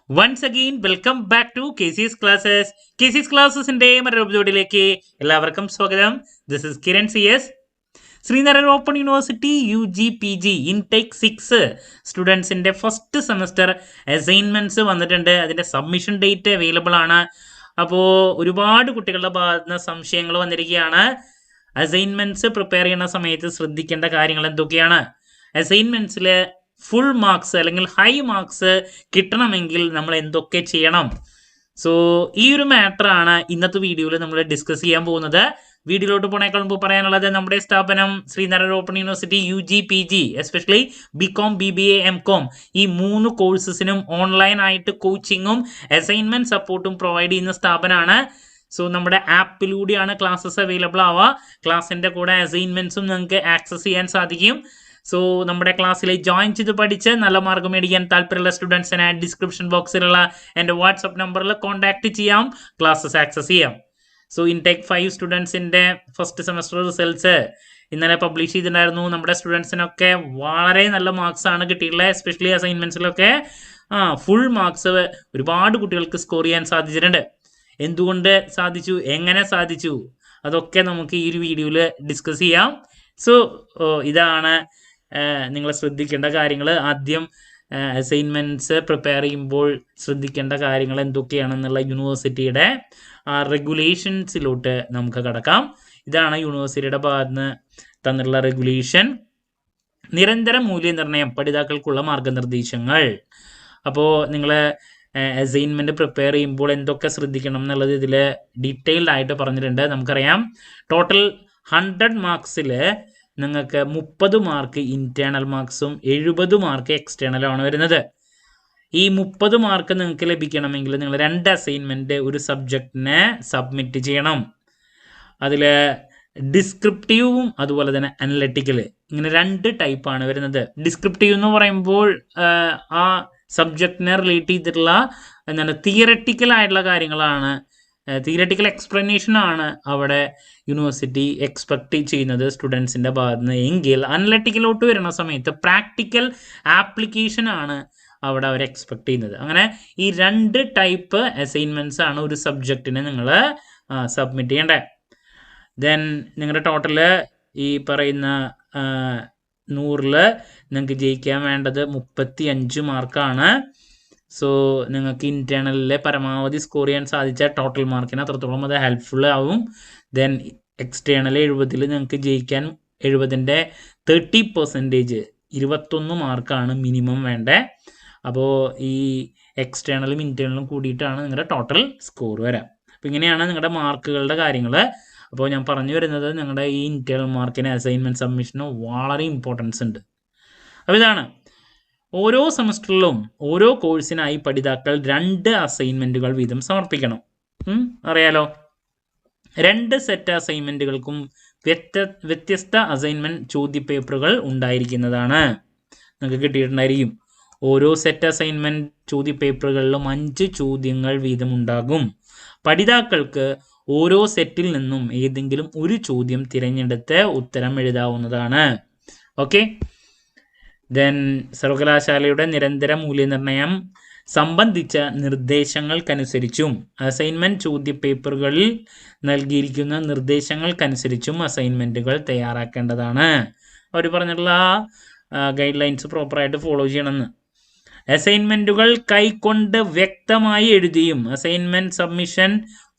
Once again welcome back to KCS classes. KCS ക്ലാസ്സസിന്റെ മറ്റൊരു എപ്പിസോഡിലേക്ക് എല്ലാവർക്കും സ്വാഗതം. This is Kiran CS. Sreenarayana open university UG/PG intake 6 സ്റ്റുഡൻസിന്റെ ഫസ്റ്റ് സെമസ്റ്റർ അസൈൻമെന്റ്സ് വന്നിട്ടുണ്ട്. അതിന്റെ സബ്മിഷൻ ഡേറ്റ് അവൈലബിൾ ആണ്. അപ്പോൾ ഒരുപാട് കുട്ടികളുടെ ഭാഗത്തുനിന്ന് സംശയങ്ങൾ വന്നിരിക്കുകയാണ്. അസൈൻമെന്റ്സ് പ്രിപ്പയർ ചെയ്യുന്ന സമയത്ത് ശ്രദ്ധിക്കേണ്ട കാര്യങ്ങൾ എന്തൊക്കെയാണ്? അസൈൻമെന്റ്സിൽ ഫുൾ മാർക്സ് അല്ലെങ്കിൽ ഹൈ മാർക്സ് കിട്ടണമെങ്കിൽ നമ്മൾ എന്തൊക്കെ ചെയ്യണം? സോ ഈ ഒരു മാറ്റർ ആണ് ഇന്നത്തെ വീഡിയോയിൽ നമ്മൾ ഡിസ്കസ് ചെയ്യാൻ പോകുന്നത്. വീഡിയോയിലോട്ട് പോണേക്കാൾ മുമ്പ് പറയാനുള്ളത്, നമ്മുടെ സ്ഥാപനം Sreenarayana open university UG/PG especially BCom BBA MCom ഈ 3 കോഴ്സസിനും ഓൺലൈൻ ആയിട്ട് കോച്ചിങ്ങും അസൈൻമെന്റ് സപ്പോർട്ടും പ്രൊവൈഡ് ചെയ്യുന്ന സ്ഥാപനമാണ്. സോ നമ്മുടെ ആപ്പിലൂടെയാണ് ക്ലാസ്സസ് അവൈലബിൾ ആവുക. ക്ലാസ്സിന്റെ കൂടെ അസൈൻമെന്റ്സും നിങ്ങൾക്ക് ആക്സസ് ചെയ്യാൻ സാധിക്കും. സോ നമ്മുടെ ക്ലാസ്സിൽ ജോയിൻ ചെയ്ത് പഠിച്ച് നല്ല മാർക്ക് മേടിക്കാൻ താല്പര്യമുള്ള സ്റ്റുഡൻസിനെ ഡിസ്ക്രിപ്ഷൻ ബോക്സിലുള്ള എൻ്റെ വാട്സപ്പ് നമ്പറിൽ കോൺടാക്ട് ചെയ്യാം, ക്ലാസ്സസ് ആക്സസ് ചെയ്യാം. സോ ഇൻടേക്ക് 5 സ്റ്റുഡൻസിൻ്റെ ഫസ്റ്റ് സെമസ്റ്റർ റിസൾട്ട്സ് ഇന്നലെ പബ്ലിഷ് ചെയ്തിട്ടുണ്ടായിരുന്നു. നമ്മുടെ സ്റ്റുഡൻസിനൊക്കെ വളരെ നല്ല മാർക്സ് ആണ് കിട്ടിയിട്ടുള്ളത്. എസ്പെഷ്യലി അസൈൻമെന്റ്സിലൊക്കെ ഫുൾ മാർക്സ് ഒരുപാട് കുട്ടികൾക്ക് സ്കോർ ചെയ്യാൻ സാധിച്ചിട്ടുണ്ട്. എന്തുകൊണ്ട് സാധിച്ചു, എങ്ങനെ സാധിച്ചു, അതൊക്കെ നമുക്ക് ഈ ഒരു വീഡിയോയിൽ ഡിസ്കസ് ചെയ്യാം. സോ ഇതാണ് നിങ്ങൾ ശ്രദ്ധിക്കേണ്ട കാര്യങ്ങൾ. ആദ്യം അസൈൻമെന്റ്സ് പ്രിപ്പയർ ചെയ്യുമ്പോൾ ശ്രദ്ധിക്കേണ്ട കാര്യങ്ങൾ എന്തൊക്കെയാണെന്നുള്ള യൂണിവേഴ്സിറ്റിയുടെ റെഗുലേഷൻസിലോട്ട് നമുക്ക് കടക്കാം. ഇതാണ് യൂണിവേഴ്സിറ്റിയുടെ ഭാഗത്തുനിന്ന് തന്നിട്ടുള്ള റെഗുലേഷൻ. നിരന്തര മൂല്യനിർണ്ണയം, പഠിതാക്കൾക്കുള്ള മാർഗനിർദ്ദേശങ്ങൾ. അപ്പോൾ നിങ്ങൾ അസൈൻമെന്റ് പ്രിപ്പയർ ചെയ്യുമ്പോൾ എന്തൊക്കെ ശ്രദ്ധിക്കണം എന്നുള്ളത് ഇതിൽ ഡീറ്റെയിൽഡ് ആയിട്ട് പറഞ്ഞിട്ടുണ്ട്. നമുക്കറിയാം, ടോട്ടൽ 100 മാർക്സിൽ നിങ്ങൾക്ക് 30 മാർക്ക് ഇന്റേണൽ മാർക്സും 70 മാർക്ക് എക്സ്റ്റേണലും ആണ് വരുന്നത്. ഈ 30 മാർക്ക് നിങ്ങൾക്ക് ലഭിക്കണമെങ്കിൽ നിങ്ങൾ 2 അസൈൻമെന്റ് ഒരു സബ്ജക്റ്റിനെ സബ്മിറ്റ് ചെയ്യണം. അതിൽ ഡിസ്ക്രിപ്റ്റീവും അതുപോലെ തന്നെ അനലറ്റിക്കൽ, ഇങ്ങനെ 2 ടൈപ്പാണ് വരുന്നത്. ഡിസ്ക്രിപ്റ്റീവ് എന്ന് പറയുമ്പോൾ ആ സബ്ജക്റ്റിനെ റിലേറ്റ് ചെയ്തിട്ടുള്ള എന്താണ് തിയററ്റിക്കൽ ആയിട്ടുള്ള കാര്യങ്ങളാണ്, തിയററ്റിക്കൽ എക്സ്പ്ലനേഷൻ ആണ് അവിടെ യൂണിവേഴ്സിറ്റി എക്സ്പെക്ട് ചെയ്യുന്നത് സ്റ്റുഡൻസിൻ്റെ ഭാഗത്ത് നിന്ന്. എങ്കിൽ അനലറ്റിക്കലോട്ട് വരുന്ന സമയത്ത് പ്രാക്ടിക്കൽ ആപ്ലിക്കേഷൻ ആണ് അവിടെ അവർ എക്സ്പെക്ട് ചെയ്യുന്നത്. അങ്ങനെ ഈ 2 ടൈപ്പ് അസൈൻമെന്റ്സ് ആണ് ഒരു സബ്ജക്റ്റിന് നിങ്ങൾ സബ്മിറ്റ് ചെയ്യേണ്ടത്. ദെൻ നിങ്ങളുടെ ടോട്ടല് ഈ പറയുന്ന 100-ൽ നിങ്ങൾക്ക് ജയിക്കാൻ വേണ്ടത് 35 മാർക്കാണ്. സോ നിങ്ങൾക്ക് ഇന്റേണലിൽ പരമാവധി സ്കോർ ചെയ്യാൻ സാധിച്ച ടോട്ടൽ മാർക്കിന് അത്രത്തോളം അത് ഹെൽപ്ഫുൾ ആവും. ദെൻ എക്സ്റ്റേണൽ 70-ൽ നിങ്ങൾക്ക് ജയിക്കാൻ 70-ൻ്റെ 30% 21 മാർക്കാണ് മിനിമം വേണ്ടത്. അപ്പോൾ ഈ എക്സ്റ്റേണലും ഇന്റേണലും കൂടിയിട്ടാണ് നിങ്ങളുടെ ടോട്ടൽ സ്കോർ വരാം. അപ്പോൾ ഇങ്ങനെയാണ് നിങ്ങളുടെ മാർക്കുകളുടെ കാര്യങ്ങൾ. അപ്പോൾ ഞാൻ പറഞ്ഞു വരുന്നത്, നിങ്ങളുടെ ഈ ഇന്റേണൽ മാർക്കിന് അസൈൻമെന്റ് സബ്മിഷന് വളരെ ഇമ്പോർട്ടൻസ് ഉണ്ട്. അപ്പോൾ ഇതാണ്, ഓരോ സെമസ്റ്ററിലും ഓരോ കോഴ്സിനായി പഠിതാക്കൾ 2 അസൈൻമെന്റുകൾ വീതം സമർപ്പിക്കണം. അറിയാലോ, 2 സെറ്റ് അസൈൻമെന്റുകൾക്കും വ്യത്യസ്ത അസൈൻമെന്റ് ചോദ്യപേപ്പറുകൾ ഉണ്ടായിരിക്കുന്നതാണ്. നിങ്ങൾക്ക് കിട്ടിയിട്ടുണ്ടായിരിക്കും. ഓരോ സെറ്റ് അസൈൻമെന്റ് ചോദ്യപേപ്പറുകളിലും 5 ചോദ്യങ്ങൾ വീതം ഉണ്ടാകും. പഠിതാക്കൾക്ക് ഓരോ സെറ്റിൽ നിന്നും ഏതെങ്കിലും ഒരു ചോദ്യം തിരഞ്ഞെടുത്ത് ഉത്തരം എഴുതാവുന്നതാണ്. ഓക്കെ. ദെൻ സർവകലാശാലയുടെ നിരന്തര മൂല്യനിർണ്ണയം സംബന്ധിച്ച നിർദ്ദേശങ്ങൾക്കനുസരിച്ചും അസൈൻമെന്റ് ചോദ്യപേപ്പറുകളിൽ നൽകിയിരിക്കുന്ന നിർദ്ദേശങ്ങൾക്കനുസരിച്ചും അസൈൻമെന്റുകൾ തയ്യാറാക്കേണ്ടതാണ്. അവർ പറഞ്ഞിട്ടുള്ള ഗൈഡ് ലൈൻസ് പ്രോപ്പറായിട്ട് ഫോളോ ചെയ്യണമെന്ന്. അസൈൻമെന്റുകൾ കൈക്കൊണ്ട് വ്യക്തമായി എഴുതിയും അസൈൻമെന്റ് സബ്മിഷൻ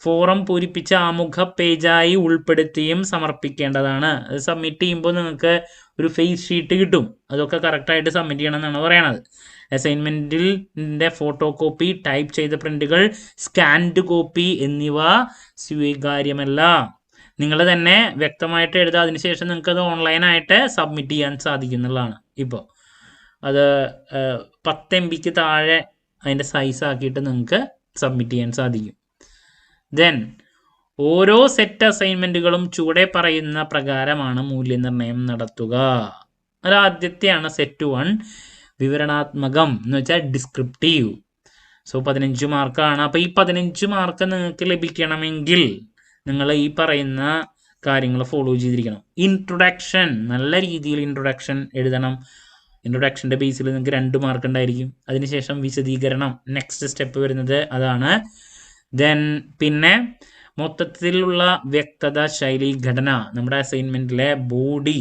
ഫോറം പൂരിപ്പിച്ച ആമുഖ പേജായി ഉൾപ്പെടുത്തിയും സമർപ്പിക്കേണ്ടതാണ്. അത് സബ്മിറ്റ് ചെയ്യുമ്പോൾ നിങ്ങൾക്ക് ഒരു ഫേസ് ഷീറ്റ് കിട്ടും. അതൊക്കെ കറക്റ്റായിട്ട് സബ്മിറ്റ് ചെയ്യണം എന്നാണ് പറയണത്. അസൈൻമെന്റിൻ്റെ ഫോട്ടോ കോപ്പി, ടൈപ്പ് ചെയ്ത പ്രിന്റുകൾ, സ്കാൻഡ് കോപ്പി എന്നിവ സ്വീകാര്യമല്ല. നിങ്ങൾ തന്നെ വ്യക്തമായിട്ട് എഴുതുക. അതിനുശേഷം നിങ്ങൾക്ക് അത് ഓൺലൈനായിട്ട് സബ്മിറ്റ് ചെയ്യാൻ സാധിക്കുന്നുള്ളതാണ്. ഇപ്പോൾ അത് 10 MB താഴെ അതിൻ്റെ സൈസ് ആക്കിയിട്ട് നിങ്ങൾക്ക് സബ്മിറ്റ് ചെയ്യാൻ സാധിക്കും. ദെൻ ഓരോ സെറ്റ് അസൈൻമെന്റുകളും ചുവടെ പറയുന്ന പ്രകാരമാണ് മൂല്യനിർണ്ണയം നടത്തുക. അത് ആദ്യത്തെയാണ് സെറ്റ് 1, വിവരണാത്മകം എന്ന് വെച്ചാൽ ഡിസ്ക്രിപ്റ്റീവ്. സോ 15 മാർക്കാണ്. അപ്പോൾ ഈ 15 മാർക്ക് നിങ്ങൾക്ക് ലഭിക്കണമെങ്കിൽ നിങ്ങൾ ഈ പറയുന്ന കാര്യങ്ങൾ ഫോളോ ചെയ്തിരിക്കണം. ഇൻട്രൊഡക്ഷൻ, നല്ല രീതിയിൽ ഇൻട്രൊഡക്ഷൻ എഴുതണം. ഇൻട്രൊഡക്ഷൻ്റെ ബേസിൽ നിങ്ങൾക്ക് 2 മാർക്ക് ഉണ്ടായിരിക്കും. അതിനുശേഷം വിശദീകരണം നെക്സ്റ്റ് സ്റ്റെപ്പ് വരുന്നത് അതാണ്. ദെൻ പിന്നെ മൊത്തത്തിലുള്ള വ്യക്തത, ശൈലി, ഘടന, നമ്മുടെ അസൈൻമെൻറ്റിലെ ബോഡി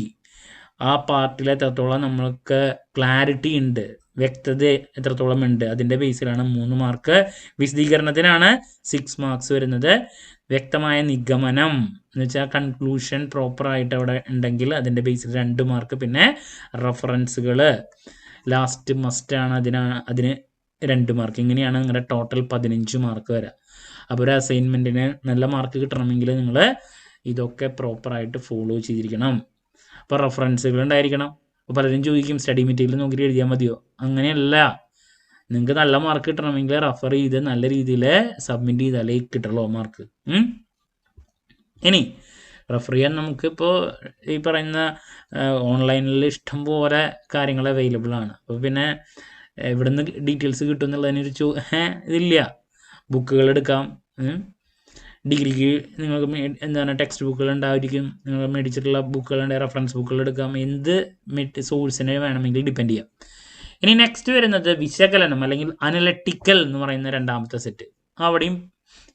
ആ പാർട്ടിൽ എത്രത്തോളം നമ്മൾക്ക് ക്ലാരിറ്റി ഉണ്ട്, വ്യക്തത എത്രത്തോളം ഉണ്ട്, അതിൻ്റെ ബേസിലാണ് 3 മാർക്ക്. വിശദീകരണത്തിനാണ് 6 മാർക്സ് വരുന്നത്. വ്യക്തമായ നിഗമനം എന്ന് വെച്ചാൽ കൺക്ലൂഷൻ പ്രോപ്പറായിട്ട് അവിടെ ഉണ്ടെങ്കിൽ അതിൻ്റെ ബേസിൽ 2 മാർക്ക്. പിന്നെ റെഫറൻസുകൾ ലാസ്റ്റ് മസ്റ്റാണ്, അതിന് 2 മാർക്ക്. ഇങ്ങനെയാണ് നിങ്ങളുടെ ടോട്ടൽ 15 മാർക്ക് വരാം. അപ്പോൾ ഒരു അസൈൻമെൻറ്റിന് നല്ല മാർക്ക് കിട്ടണമെങ്കിൽ നിങ്ങൾ ഇതൊക്കെ പ്രോപ്പറായിട്ട് ഫോളോ ചെയ്തിരിക്കണം. അപ്പോൾ റെഫറൻസുകൾ ഉണ്ടായിരിക്കണം. അപ്പോൾ പലരും ചോദിക്കും സ്റ്റഡി മെറ്റീരിയൽ നോക്കിയിട്ട് എഴുതിയാൽ മതിയോ? അങ്ങനെയല്ല. നിങ്ങൾക്ക് നല്ല മാർക്ക് കിട്ടണമെങ്കിൽ റെഫർ ചെയ്ത് നല്ല രീതിയിൽ സബ്മിറ്റ് ചെയ്താലേ കിട്ടുള്ളൂ മാർക്ക്. ഇനി റെഫർ ചെയ്യാൻ നമുക്കിപ്പോൾ ഈ പറയുന്ന ഓൺലൈനിൽ ഇഷ്ടം പോലെ കാര്യങ്ങൾ അവൈലബിൾ ആണ്. അപ്പോൾ പിന്നെ ഇവിടെ നിന്ന് ഡീറ്റെയിൽസ് കിട്ടും എന്നുള്ളതിനൊരു ഇതില്ല. ബുക്കുകൾ എടുക്കാം. ഡിഗ്രിക്ക് നിങ്ങൾക്ക് എന്താണ് ടെക്സ്റ്റ് ബുക്കുകൾ ഉണ്ടായിരിക്കും, നിങ്ങൾ മേടിച്ചിട്ടുള്ള ബുക്കുകളുണ്ട്, റെഫറൻസ് ബുക്കുകൾ എടുക്കാം. എന്ത് സോഴ്സിനെ വേണമെങ്കിൽ ഡിപ്പെൻഡ് ചെയ്യാം. ഇനി നെക്സ്റ്റ് വരുന്നത് വിശകലനം അല്ലെങ്കിൽ അനലറ്റിക്കൽ എന്ന് പറയുന്ന 2ാമത്തെ സെറ്റ്. അവിടെയും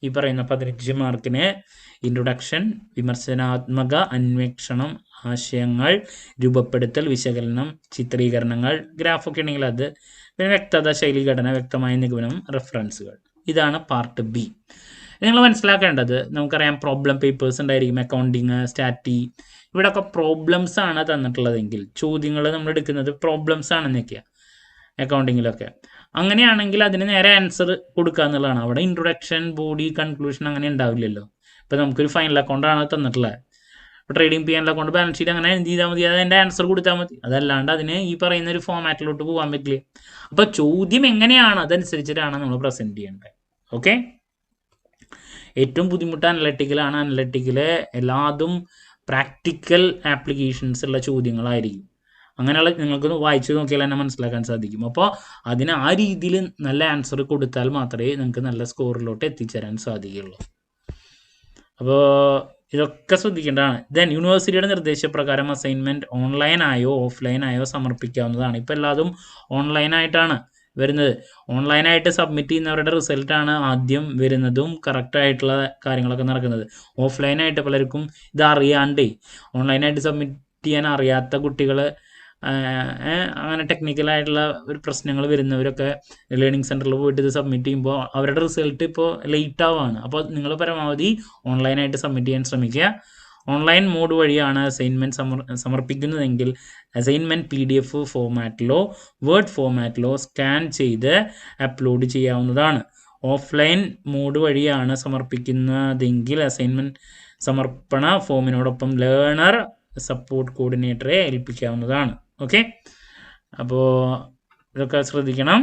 ഈ പറയുന്ന 15 മാർക്കിന് ഇൻട്രൊഡക്ഷൻ, വിമർശനാത്മക അന്വേഷണം, ആശയങ്ങൾ രൂപപ്പെടുത്തൽ, വിശകലനം, ചിത്രീകരണങ്ങൾ, ഗ്രാഫൊക്കെ ഉണ്ടെങ്കിൽ അത്, പിന്നെ വ്യക്തത, ശൈലി, ഘടന, വ്യക്തമായ നിഗമനം, റെഫറൻസുകൾ. ഇതാണ് പാർട്ട് ബി. നിങ്ങൾ മനസ്സിലാക്കേണ്ടത്, നമുക്കറിയാം പ്രോബ്ലം പേപ്പേഴ്സ് ഉണ്ടായിരിക്കും, അക്കൗണ്ടിങ്, സ്റ്റാറ്റി. ഇവിടെയൊക്കെ പ്രോബ്ലംസ് ആണ് തന്നിട്ടുള്ളതെങ്കിൽ ചോദ്യങ്ങൾ നമ്മൾ എടുക്കുന്നത് പ്രോബ്ലംസ് ആണെന്നൊക്കെയാണ് അക്കൗണ്ടിങ്ങിലൊക്കെ. അങ്ങനെയാണെങ്കിൽ അതിന് നേരെ ആൻസർ കൊടുക്കുക എന്നുള്ളതാണ്. അവിടെ ഇൻട്രൊഡക്ഷൻ, ബോഡി, കൺക്ലൂഷൻ അങ്ങനെ ഉണ്ടാവില്ലല്ലോ. ഇപ്പോൾ നമുക്കൊരു ഫൈനൽ അക്കൗണ്ടാണ് തന്നിട്ടുള്ളത്. ഇപ്പോൾ trading P and account, balance sheet അങ്ങനെ എന്ത് ചെയ്താൽ മതി, അതിൻ്റെ ആൻസർ കൊടുത്താൽ മതി. അതല്ലാണ്ട് അതിന് ഈ പറയുന്ന ഒരു ഫോമാറ്റിലോട്ട് പോകാൻ പറ്റില്ല. അപ്പോൾ ചോദ്യം എങ്ങനെയാണ് അതനുസരിച്ചിട്ടാണ് നമ്മൾ പ്രസൻറ്റ് ചെയ്യേണ്ടത്. ഓക്കെ. ഏറ്റവും ബുദ്ധിമുട്ട് അനലറ്റിക്കലാണ്. അനലറ്റിക്കൽ എല്ലാതും പ്രാക്ടിക്കൽ ആപ്ലിക്കേഷൻസ് ഉള്ള ചോദ്യങ്ങളായിരിക്കും. അങ്ങനെയുള്ള നിങ്ങൾക്കൊന്ന് വായിച്ച് നോക്കിയാൽ തന്നെ മനസ്സിലാക്കാൻ സാധിക്കും. അപ്പോൾ അതിന് ആ രീതിയിൽ നല്ല ആൻസർ കൊടുത്താൽ മാത്രമേ നിങ്ങൾക്ക് നല്ല സ്കോറിലോട്ട് എത്തിച്ചേരാൻ സാധിക്കുകയുള്ളൂ. അപ്പോൾ ഇതൊക്കെ ശ്രദ്ധിക്കേണ്ടതാണ്. ദെൻ യൂണിവേഴ്സിറ്റിയുടെ നിർദ്ദേശപ്രകാരം അസൈൻമെൻറ്റ് ഓൺലൈനായോ ഓഫ്ലൈനായോ സമർപ്പിക്കാവുന്നതാണ്. ഇപ്പോൾ എല്ലാതും ഓൺലൈനായിട്ടാണ് വരുന്നത്. ഓൺലൈനായിട്ട് സബ്മിറ്റ് ചെയ്യുന്നവരുടെ റിസൾട്ടാണ് ആദ്യം വരുന്നതും കറക്റ്റായിട്ടുള്ള കാര്യങ്ങളൊക്കെ നടക്കുന്നത്. ഓഫ്ലൈനായിട്ട് പലർക്കും ഇത് അറിയാണ്ടേ, ഓൺലൈനായിട്ട് സബ്മിറ്റ് ചെയ്യാൻ അറിയാത്ത കുട്ടികൾ, അങ്ങനെ ടെക്നിക്കലായിട്ടുള്ള ഒരു പ്രശ്നങ്ങൾ വരുന്നവരൊക്കെ ലേണിംഗ് സെൻറ്ററിൽ പോയിട്ട് ഇത് സബ്മിറ്റ് ചെയ്യുമ്പോൾ അവരുടെ റിസൾട്ട് ഇപ്പോൾ ലേറ്റ് ആവുകയാണ്. അപ്പോൾ നിങ്ങൾ പരമാവധി ഓൺലൈനായിട്ട് സബ്മിറ്റ് ചെയ്യാൻ ശ്രമിക്കുക. ഓൺലൈൻ മോഡ് വഴിയാണ് അസൈൻമെൻറ്റ് സമർപ്പിക്കുന്നതെങ്കിൽ അസൈൻമെൻറ്റ് PDF ഫോമാറ്റിലോ വേർഡ് ഫോമാറ്റിലോ സ്കാൻ ചെയ്ത് അപ്ലോഡ് ചെയ്യാവുന്നതാണ്. ഓഫ്ലൈൻ മോഡ് വഴിയാണ് സമർപ്പിക്കുന്നതെങ്കിൽ അസൈൻമെൻറ്റ് സമർപ്പണ ഫോമിനോടൊപ്പം ലേണർ സപ്പോർട്ട് കോർഡിനേറ്ററെ ഏൽപ്പിക്കാവുന്നതാണ്. ഓക്കെ. അപ്പോൾ ഇതൊക്കെ ശ്രദ്ധിക്കണം.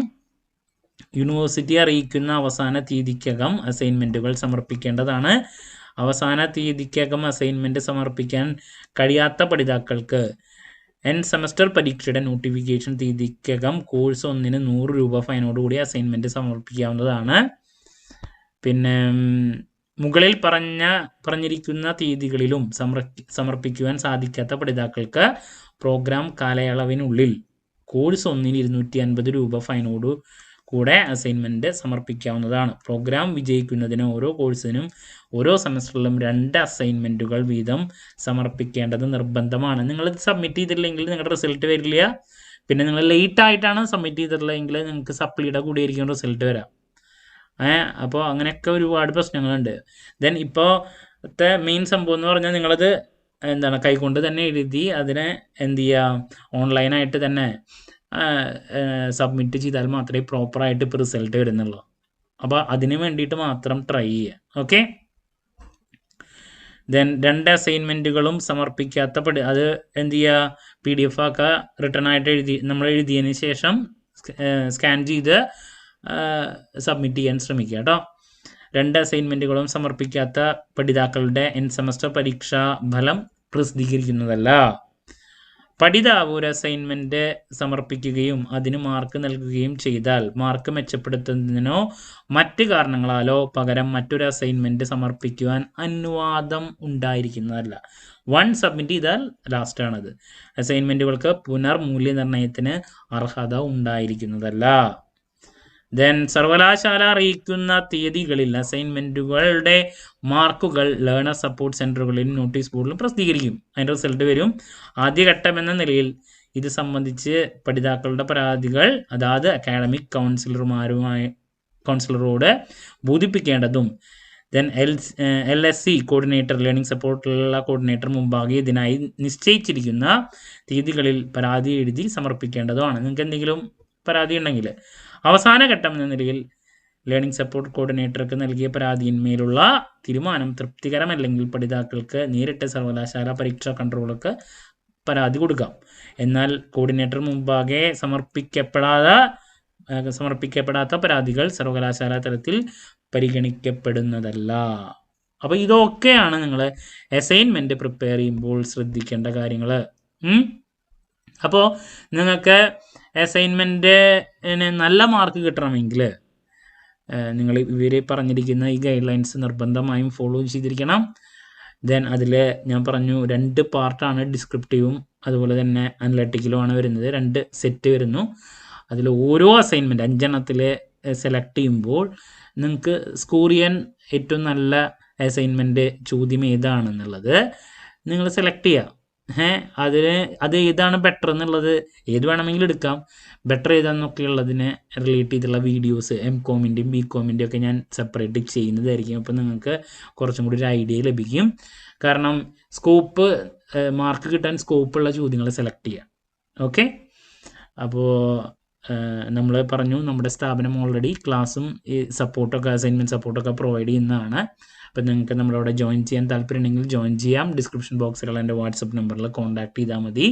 യൂണിവേഴ്സിറ്റി അറിയിക്കുന്ന അവസാന തീയതിക്കകം അസൈൻമെൻറ്റുകൾ സമർപ്പിക്കേണ്ടതാണ്. അവസാന തീയതിക്കകം അസൈൻമെൻറ്റ് സമർപ്പിക്കാൻ കഴിയാത്ത പഠിതാക്കൾക്ക് സെമസ്റ്റർ പരീക്ഷയുടെ നോട്ടിഫിക്കേഷൻ തീയതിക്കകം കോഴ്സ് 1-ന് 100 രൂപ ഫൈനോടുകൂടി അസൈൻമെൻറ്റ് സമർപ്പിക്കാവുന്നതാണ്. പിന്നെ മുകളിൽ പറഞ്ഞിരിക്കുന്ന തീയതികളിലും സമർപ്പിക്കുവാൻ സാധിക്കാത്ത പഠിതാക്കൾക്ക് പ്രോഗ്രാം കാലയളവിനുള്ളിൽ കോഴ്സ് 1-ന് 250 രൂപ ഫൈനോട് കൂടെ അസൈൻമെൻറ്റ് സമർപ്പിക്കാവുന്നതാണ്. പ്രോഗ്രാം വിജയിക്കുന്നതിന് ഓരോ കോഴ്സിനും ഓരോ സെമസ്റ്ററിലും 2 അസൈൻമെൻറ്റുകൾ വീതം സമർപ്പിക്കേണ്ടത് നിർബന്ധമാണ്. നിങ്ങളിത് സബ്മിറ്റ് ചെയ്തിട്ടില്ലെങ്കിൽ നിങ്ങളുടെ റിസൾട്ട് വരില്ല. പിന്നെ നിങ്ങൾ ലേറ്റ് ആയിട്ടാണ് സബ്മിറ്റ് ചെയ്തിട്ടുള്ളതെങ്കിൽ നിങ്ങൾക്ക് സപ്ലിയുടെ കൂടിയായിരിക്കും റിസൾട്ട് വരാം. അപ്പോൾ അങ്ങനെയൊക്കെ ഒരുപാട് പ്രശ്നങ്ങളുണ്ട്. ദെൻ ഇപ്പോഴത്തെ മെയിൻ സംഭവം എന്ന് പറഞ്ഞാൽ നിങ്ങളത് കൈകൊണ്ട് തന്നെ എഴുതി അതിനെ എന്ത് ചെയ്യുക, ഓൺലൈനായിട്ട് തന്നെ സബ്മിറ്റ് ചെയ്താൽ മാത്രമേ പ്രോപ്പറായിട്ട് ഇപ്പോൾ റിസൾട്ട് വരുന്നുള്ളൂ. അപ്പോൾ അതിന് വേണ്ടിയിട്ട് മാത്രം ട്രൈ ചെയ്യുക. ഓക്കെ. ദെൻ 2 അസൈൻമെൻറ്റുകളും സമർപ്പിക്കാത്ത അത് എന്ത് ചെയ്യുക, PDF ആക്കുക, റിട്ടേൺ ആയിട്ട് നമ്മൾ എഴുതിയതിന് ശേഷം സ്കാൻ ചെയ്ത് സബ്മിറ്റ് ചെയ്യാൻ ശ്രമിക്കുക കേട്ടോ. 2 അസൈൻമെൻറ്റുകളും സമർപ്പിക്കാത്ത പഠിതാക്കളുടെ സെമസ്റ്റർ പരീക്ഷാ ഫലം പ്രസിദ്ധീകരിക്കുന്നതല്ല. പഠിതാവ് ഒരു അസൈൻമെന്റ് സമർപ്പിക്കുകയും അതിന് മാർക്ക് നൽകുകയും ചെയ്താൽ മാർക്ക് മെച്ചപ്പെടുത്തുന്നതിനോ മറ്റ് കാരണങ്ങളാലോ പകരം മറ്റൊരു അസൈൻമെന്റ് സമർപ്പിക്കുവാൻ അനുവാദം ഉണ്ടായിരിക്കുന്നതല്ല. വൺ സബ്മിറ്റ് ചെയ്താൽ ലാസ്റ്റ് ആണത്. അസൈൻമെന്റുകൾക്ക് പുനർമൂല്യനിർണ്ണയത്തിന് അർഹത ഉണ്ടായിരിക്കുന്നതല്ല. ദെൻ സർവകലാശാല അറിയിക്കുന്ന തീയതികളിൽ അസൈൻമെന്റുകളുടെ മാർക്കുകൾ ലേണർ സപ്പോർട്ട് സെന്ററുകളിലും നോട്ടീസ് ബോർഡിലും പ്രസിദ്ധീകരിക്കും. അതിൻ്റെ റിസൾട്ട് വരും. ആദ്യഘട്ടം എന്ന നിലയിൽ ഇത് സംബന്ധിച്ച് പഠിതാക്കളുടെ പരാതികൾ അതാത് അക്കാഡമിക് കൗൺസിലറോട് ബോധിപ്പിക്കേണ്ടതും ദെൻ LSC കോർഡിനേറ്റർ ലേണിംഗ് സപ്പോർട്ടിലുള്ള കോർഡിനേറ്റർ മുമ്പാകെ ഇതിനായി നിശ്ചയിച്ചിരിക്കുന്ന തീയതികളിൽ പരാതി എഴുതി സമർപ്പിക്കേണ്ടതുമാണ്. നിങ്ങൾക്ക് എന്തെങ്കിലും പരാതി ഉണ്ടെങ്കിൽ അവസാന ഘട്ടം എന്ന നിലയിൽ ലേണിംഗ് സപ്പോർട്ട് കോർഡിനേറ്റർക്ക് നൽകിയ പരാതിയിന്മേലുള്ള തീരുമാനം തൃപ്തികരമല്ലെങ്കിൽ പഠിതാക്കൾക്ക് നേരിട്ട് സർവകലാശാല പരീക്ഷാ കൺട്രോളർക്ക് പരാതി കൊടുക്കാം. എന്നാൽ കോർഡിനേറ്റർ മുമ്പാകെ സമർപ്പിക്കപ്പെടാത്ത പരാതികൾ സർവകലാശാല തലത്തിൽ പരിഗണിക്കപ്പെടുന്നതല്ല. അപ്പോൾ ഇതൊക്കെയാണ് നിങ്ങൾ അസൈൻമെന്റ് പ്രിപ്പയർ ചെയ്യുമ്പോൾ ശ്രദ്ധിക്കേണ്ട കാര്യങ്ങൾ. അപ്പോൾ നിങ്ങൾക്ക് അസൈൻമെൻറ്റിന് നല്ല മാർക്ക് കിട്ടണമെങ്കിൽ നിങ്ങൾ ഇവർ പറഞ്ഞിരിക്കുന്ന ഈ ഗൈഡ് ലൈൻസ് നിർബന്ധമായും ഫോളോ ചെയ്തിരിക്കണം. ദെൻ അതിൽ ഞാൻ പറഞ്ഞു 2 പാർട്ടാണ്, ഡിസ്ക്രിപ്റ്റീവും അതുപോലെ തന്നെ അനലറ്റിക്കലുമാണ് വരുന്നത്. 2 സെറ്റ് വരുന്നു. അതിൽ ഓരോ അസൈൻമെൻറ്റ് 5 എണ്ണത്തിൽ സെലക്ട് ചെയ്യുമ്പോൾ നിങ്ങൾക്ക് സ്കോർ ചെയ്യാൻ ഏറ്റവും നല്ല അസൈൻമെൻറ്റ് ചോദ്യം ഏതാണെന്നുള്ളത് നിങ്ങൾ സെലക്ട് ചെയ്യുക. അത് ഏതാണ് ബെറ്റർ എന്നുള്ളത് ഏത് വേണമെങ്കിലും എടുക്കാം. ബെറ്റർ ഏതാണെന്നൊക്കെ ഉള്ളതിനെ റിലേറ്റ് ചെയ്തുള്ള വീഡിയോസ് MCOMൻ്റെയും BCOMൻ്റെയും ഒക്കെ ഞാൻ സെപ്പറേറ്റ് ചെയ്യുന്നതായിരിക്കും. അപ്പോൾ നിങ്ങൾക്ക് കുറച്ചും കൂടി ഒരു ഐഡിയ ലഭിക്കും. കാരണം മാർക്ക് കിട്ടാൻ സ്കോപ്പുള്ള ചോദ്യങ്ങൾ സെലക്ട് ചെയ്യാം. ഓക്കെ, അപ്പോൾ നമ്മൾ പറഞ്ഞു നമ്മുടെ സ്ഥാപനം ഓൾറെഡി ക്ലാസ്സും ഈ സപ്പോർട്ടൊക്കെ അസൈൻമെൻറ്റ് സപ്പോർട്ടൊക്കെ പ്രൊവൈഡ് ചെയ്യുന്നതാണ്. അപ്പോൾ നിങ്ങൾക്ക് നമ്മളവിടെ ജോയിൻ ചെയ്യാൻ താല്പര്യമുണ്ടെങ്കിൽ ജോയിൻ ചെയ്യാം. ഡിസ്ക്രിപ്ഷൻ ബോക്സിലുള്ള എൻ്റെ വാട്സപ്പ് നമ്പറിൽ കോൺടാക്ട് ചെയ്താൽ മതി.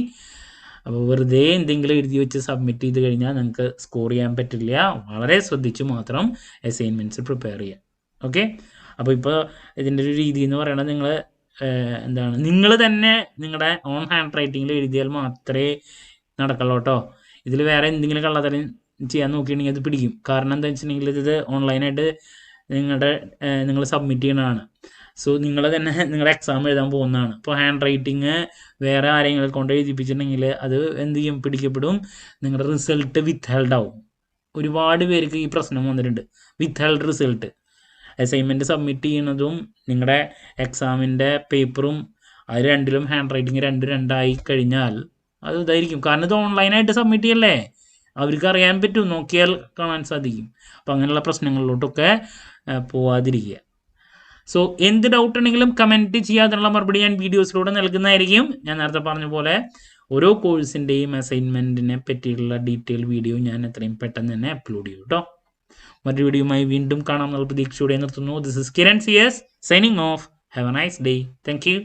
അപ്പോൾ വെറുതെ എന്തെങ്കിലും എഴുതി വെച്ച് സബ്മിറ്റ് ചെയ്ത് കഴിഞ്ഞാൽ നിങ്ങൾക്ക് സ്കോർ ചെയ്യാൻ പറ്റില്ല. വളരെ ശ്രദ്ധിച്ച് മാത്രം അസൈൻമെൻറ്റ്സ് പ്രിപ്പയർ ചെയ്യാം. ഓക്കെ, അപ്പോൾ ഇപ്പോൾ ഇതിൻ്റെ ഒരു രീതി എന്ന് പറയുന്നത് നിങ്ങൾ തന്നെ നിങ്ങളുടെ ഓൺ ഹാൻഡ് റൈറ്റിങ്ങിൽ എഴുതിയാൽ മാത്രമേ നടക്കുള്ളൂ കേട്ടോ. ഇതിൽ വേറെ എന്തെങ്കിലും കള്ളത്തരം ചെയ്യാൻ നോക്കിയിട്ടുണ്ടെങ്കിൽ അത് പിടിക്കും. കാരണം എന്താ വെച്ചിട്ടുണ്ടെങ്കിൽ ഇത് ഓൺലൈനായിട്ട് നിങ്ങൾ സബ്മിറ്റ് ചെയ്യുന്നതാണ്. സോ നിങ്ങൾ തന്നെ നിങ്ങളുടെ എക്സാം എഴുതാൻ പോകുന്നതാണ്. ഇപ്പോൾ ഹാൻഡ് റൈറ്റിങ് വേറെ ആരെങ്കിലും കൊണ്ട് എഴുതിപ്പിച്ചിട്ടുണ്ടെങ്കിൽ അത് എന്ത് ചെയ്യും, പിടിക്കപ്പെടും. നിങ്ങളുടെ റിസൾട്ട് വിത്ത് ആവും. ഒരുപാട് പേർക്ക് ഈ പ്രശ്നം വന്നിട്ടുണ്ട്. വിത്ത് റിസൾട്ട് അസൈൻമെൻറ്റ് സബ്മിറ്റ് ചെയ്യുന്നതും നിങ്ങളുടെ എക്സാമിൻ്റെ പേപ്പറും അത് രണ്ടിലും ഹാൻഡ് റൈറ്റിങ് രണ്ടായി കഴിഞ്ഞാൽ അത് ഇതായിരിക്കും. കാരണം ഇത് ഓൺലൈനായിട്ട് സബ്മിറ്റ് ചെയ്യല്ലേ, അവർക്ക് അറിയാൻ പറ്റും, നോക്കിയാൽ കാണാൻ സാധിക്കും. അപ്പോൾ അങ്ങനെയുള്ള പ്രശ്നങ്ങളിലോട്ടൊക്കെ പോവാതിരിക്കുക. സോ എന്ത് ഡൗട്ട് ഉണ്ടെങ്കിലും കമൻറ്റ് ചെയ്യാതിനുള്ള മറുപടി ഞാൻ വീഡിയോസിലൂടെ നൽകുന്നതായിരിക്കും. ഞാൻ നേരത്തെ പറഞ്ഞ പോലെ ഓരോ കോഴ്സിൻ്റെയും അസൈൻമെൻറ്റിനെ പറ്റിയുള്ള ഡീറ്റെയിൽ വീഡിയോ ഞാൻ എത്രയും പെട്ടെന്ന് തന്നെ അപ്ലോഡ് ചെയ്യും കേട്ടോ. മറ്റൊരു വീഡിയോയുമായി വീണ്ടും കാണാം എന്നുള്ള പ്രതീക്ഷയോടെ നിർത്തുന്നു. This is Kiran CS signing off. Have a nice day. Thank U.